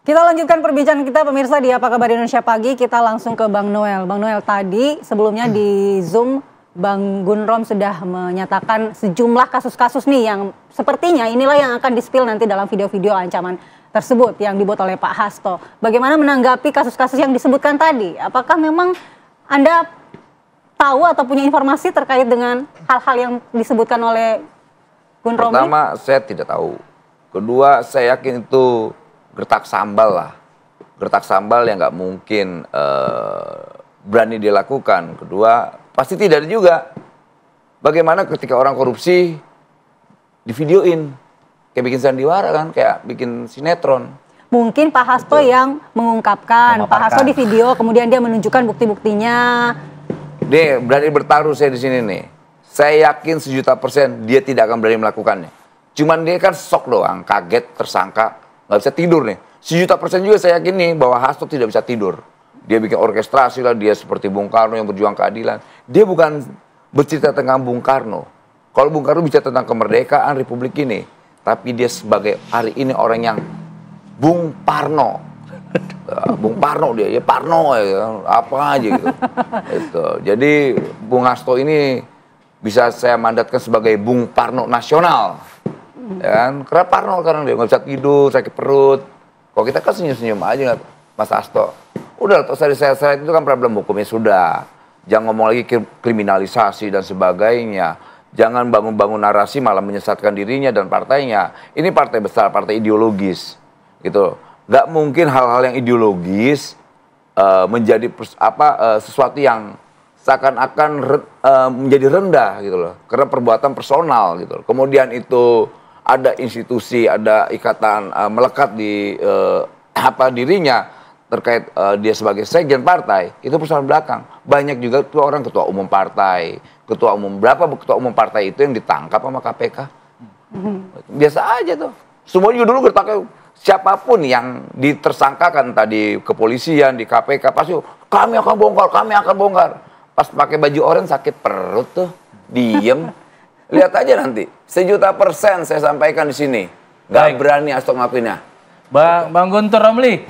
Kita lanjutkan perbincangan kita pemirsa di Apa Kabar Indonesia Pagi. Kita langsung ke Bang Noel. Bang Noel, tadi sebelumnya di Zoom Bang Gunrom sudah menyatakan sejumlah kasus-kasus nih yang sepertinya inilah yang akan di-spill nanti dalam video-video ancaman tersebut yang dibuat oleh Pak Hasto. Bagaimana menanggapi kasus-kasus yang disebutkan tadi? Apakah memang Anda tahu atau punya informasi terkait dengan hal-hal yang disebutkan oleh Gunrom? Pertama, saya tidak tahu. Kedua, saya yakin itu gertak sambal lah. Gertak sambal yang nggak mungkin berani dilakukan. Kedua, pasti tidak ada juga. Bagaimana ketika orang korupsi di videoin, kayak bikin sandiwara kan, kayak bikin sinetron. Mungkin Pak Hasto yang mengungkapkan. Pak Hasto di video, kemudian dia menunjukkan bukti-buktinya. Dia berani bertaruh saya di sini nih. Saya yakin 1.000.000% dia tidak akan berani melakukannya. Cuman dia kan shock doang, kaget, tersangka, nggak bisa tidur nih. 1.000.000% juga saya yakin nih bahwa Hasto tidak bisa tidur. Dia bikin orkestrasi lah, dia seperti Bung Karno yang berjuang keadilan. Dia bukan bercerita tentang Bung Karno. Kalau Bung Karno bicara tentang kemerdekaan Republik ini, tapi dia sebagai hari ini orang yang Bung Parno. Bung Parno dia, ya Parno ya, apa aja gitu. Itu. Jadi Bung Hasto ini bisa saya mandatkan sebagai Bung Parno nasional. Ya kan? Karena Parno karena dia nggak bisa tidur, sakit perut. Kalau kita kan senyum-senyum aja, Mas Hasto. Udah, saya itu kan problem hukumnya sudah. Jangan ngomong lagi kriminalisasi dan sebagainya. Jangan bangun-bangun narasi malah menyesatkan dirinya dan partainya. Ini partai besar, partai ideologis, gitu. Gak mungkin hal-hal yang ideologis menjadi sesuatu yang seakan-akan menjadi rendah, gitu loh. Karena perbuatan personal, gitu loh. Kemudian itu ada institusi, ada ikatan melekat di dirinya terkait dia sebagai sekjen partai, itu persoalan belakang. Banyak juga tuh orang ketua umum partai, berapa ketua umum partai itu yang ditangkap sama KPK. Biasa aja tuh. Semua juga dulu gertaknya siapapun yang ditersangkakan tadi kepolisian, di KPK, pasti kami akan bongkar. Pas pakai baju oranye sakit perut tuh, diem. Lihat aja nanti, 1.000.000% saya sampaikan di sini. Gak berani Hasto ngakuinnya. Bang Guntur Romli,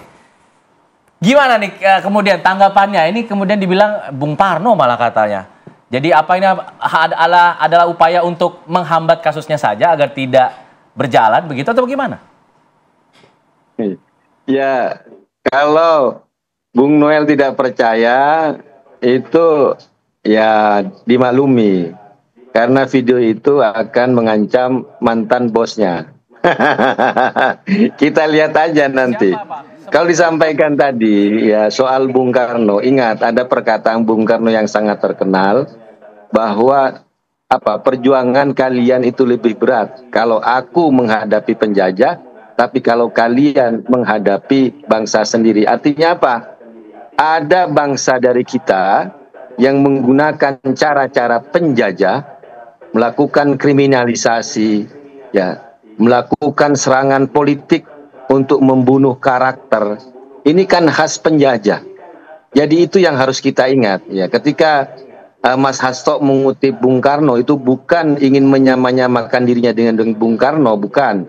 gimana nih kemudian tanggapannya? Ini kemudian dibilang Bung Parno malah katanya. Jadi apa ini adalah upaya untuk menghambat kasusnya saja agar tidak berjalan begitu atau bagaimana? Ya, kalau Bung Noel tidak percaya itu ya dimaklumi. Karena video itu akan mengancam mantan bosnya. Kita lihat aja nanti. Kalau disampaikan tadi ya soal Bung Karno, ingat ada perkataan Bung Karno yang sangat terkenal bahwa perjuangan kalian itu lebih berat kalau aku menghadapi penjajah, tapi kalau kalian menghadapi bangsa sendiri. Artinya apa? Ada bangsa dari kita yang menggunakan cara-cara penjajah, melakukan kriminalisasi, ya, melakukan serangan politik untuk membunuh karakter. Ini kan khas penjajah. Jadi itu yang harus kita ingat. Ya, ketika Mas Hasto mengutip Bung Karno itu bukan ingin menyamakan dirinya dengan Bung Karno, bukan.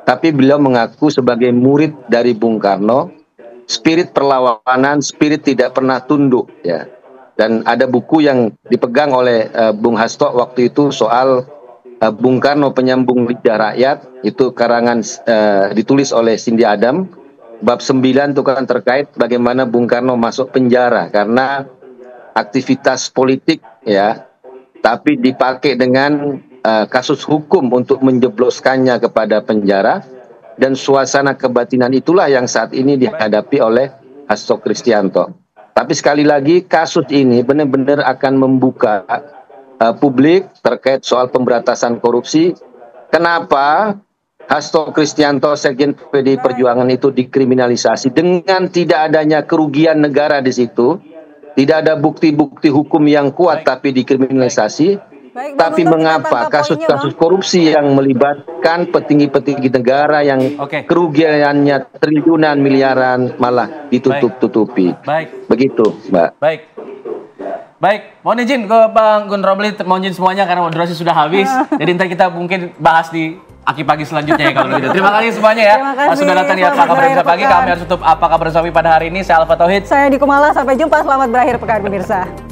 Tapi beliau mengaku sebagai murid dari Bung Karno, spirit perlawanan, spirit tidak pernah tunduk. Ya. Dan ada buku yang dipegang oleh Bung Hasto waktu itu soal Bung Karno Penyambung Lidah Rakyat, itu karangan ditulis oleh Cindy Adam. Bab 9 itu kan terkait bagaimana Bung Karno masuk penjara karena aktivitas politik, ya, tapi dipakai dengan kasus hukum untuk menjebloskannya kepada penjara, dan suasana kebatinan itulah yang saat ini dihadapi oleh Hasto Kristianto. Tapi sekali lagi kasus ini benar-benar akan membuka publik terkait soal pemberantasan korupsi. Kenapa Hasto Kristianto Sekjen PDI Perjuangan itu dikriminalisasi dengan tidak adanya kerugian negara di situ, tidak ada bukti-bukti hukum yang kuat tapi dikriminalisasi. Tapi mengapa kasus-kasus korupsi yang melibatkan petinggi-petinggi negara yang kerugiannya triliunan miliaran malah ditutup-tutupi? Begitu, Mbak. Baik, mohon izin ke Bang Gun Romli, mohon izin semuanya karena durasi sudah habis. Jadi nanti kita mungkin bahas di Aki Pagi selanjutnya ya kalau gitu. Terima kasih semuanya ya. Terima kasih. Sudah datang di Apa Kabar Indonesia Pagi. Kami harus tutup Apa Kabar Suami pada hari ini. Saya Alfa Tauhid. Saya Dikumala, sampai jumpa. Selamat berakhir pekan pemirsa.